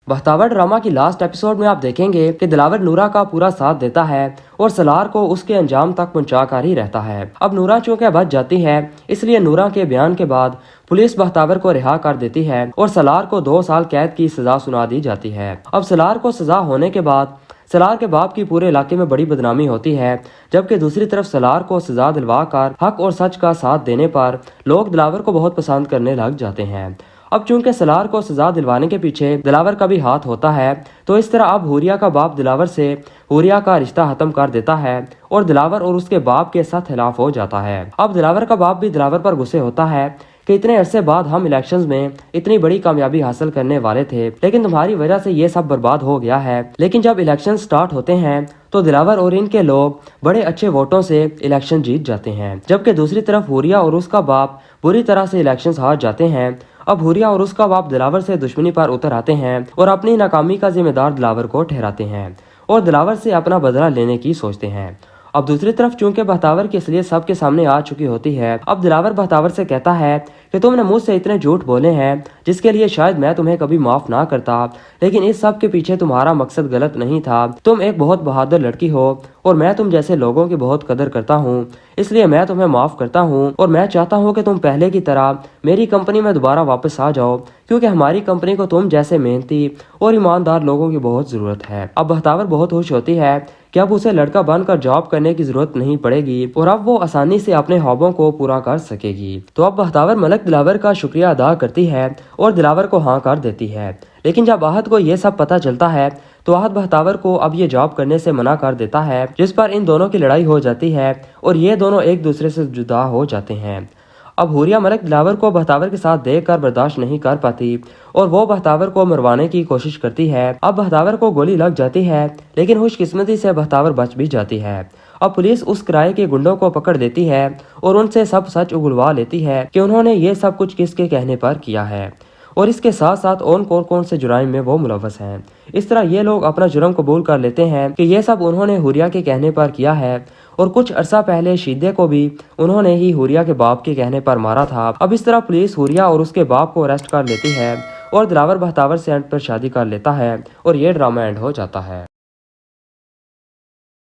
Bakhtawar drama की last episode में आप देखेंगे कि दिलावर नूरा का पूरा साथ देता है और सलार को उसके अंजाम तक पहुंचाकर ही रहता है। अब नूरा चूंकि बच जाती है, इसलिए नूरा के बयान के बाद पुलिस बख्तावर को रिहा कर देती है और सलार को 2 साल कैद की सजा सुना दी जाती है। अब सलार को सजा होने के बाद सलार के बाप की पूरे इलाके में बड़ी बदनामी होती है, जबकि दूसरी तरफ सलार को सजा दिलवा कर हक और सच का साथ देने पर लोग दिलावर को बहुत पसंद करने लग जाते हैं। अब चूंकि सलार को सजा दिलवाने के पीछे दिलावर का भी हाथ होता है, तो इस तरह अब हुरिया का बाप दिलावर से हुरिया का रिश्ता खत्म कर देता है और दिलावर और उसके बाप के साथ खिलाफ हो जाता है। अब दिलावर का बाप भी दिलावर पर गुस्से होता है कि इतने अरसे बाद हम इलेक्शंस में इतनी बड़ी कामयाबी हासिल करने वाले थे, लेकिन तुम्हारी वजह से ये सब बर्बाद हो गया है। लेकिन जब इलेक्शन स्टार्ट होते हैं तो दिलावर और इनके लोग बड़े अच्छे वोटों से इलेक्शन जीत जाते हैं, जबकि दूसरी तरफ हुरिया और उसका बाप बुरी तरह से इलेक्शन हार जाते हैं। अब हुरिया और उसका बाप दिलावर से दुश्मनी पर उतर आते हैं और अपनी नाकामी का जिम्मेदार दिलावर को ठहराते हैं और दिलावर से अपना बदला लेने की सोचते हैं। अब दूसरी तरफ चूंकि बख्तावर की असलियत सबके सामने आ चुकी होती है, अब दिलावर बख्तावर से कहता है कि तुमने मुझसे इतने झूठ बोले हैं जिसके लिए शायद मैं तुम्हें कभी माफ ना करता, लेकिन इस सब के पीछे तुम्हारा मकसद गलत नहीं था। तुम एक बहुत बहादुर लड़की हो और मैं तुम जैसे लोगों की बहुत कदर करता हूँ, इसलिए मैं तुम्हें माफ करता हूँ और मैं चाहता हूँ कि तुम पहले की तरह मेरी कंपनी में दोबारा वापस आ जाओ, क्योंकि हमारी कंपनी को तुम जैसे मेहनती और ईमानदार लोगों की बहुत जरूरत है। अब बख्तावर बहुत खुश होती है कि अब उसे लड़का बनकर जॉब करने की जरूरत नहीं पड़ेगी और अब वो आसानी से अपने ख्वाबों को पूरा कर सकेगी। तो अब बख्तावर मलक दिलावर का शुक्रिया अदा करती है और दिलावर को हाँ कर देती है। लेकिन जब आहत को ये सब पता चलता है तो आहत बख्तावर को अब ये जॉब करने से मना कर देता है, जिस पर इन दोनों की लड़ाई हो जाती है और ये दोनों एक दूसरे से जुदा हो जाते हैं। अब हुरिया मलक दिलावर को बख्तावर के साथ देखकर बर्दाश्त नहीं कर पाती और वो बख्तावर को मरवाने की कोशिश करती है। अब बख्तावर को गोली लग जाती है, लेकिन खुशकिस्मती से बख्तावर बच भी जाती है। अब पुलिस उस किराए के गुंडों को पकड़ लेती है और उनसे सब सच उगलवा लेती है कि उन्होंने ये सब कुछ किसके कहने पर किया है और इसके साथ साथ कौन से जुराइम में वो मुलव्वस हैं। इस तरह ये लोग अपना जुर्म कबूल कर लेते हैं कि ये सब उन्होंने हुरिया के कहने पर किया है और कुछ अरसा पहले शीदे को भी उन्होंने ही हुरिया के बाप के कहने पर मारा था। अब इस तरह पुलिस हुरिया और उसके बाप को अरेस्ट कर लेती है और दिलावर बख्तावर से एंड पर शादी कर लेता है और ये ड्रामा एंड हो जाता है।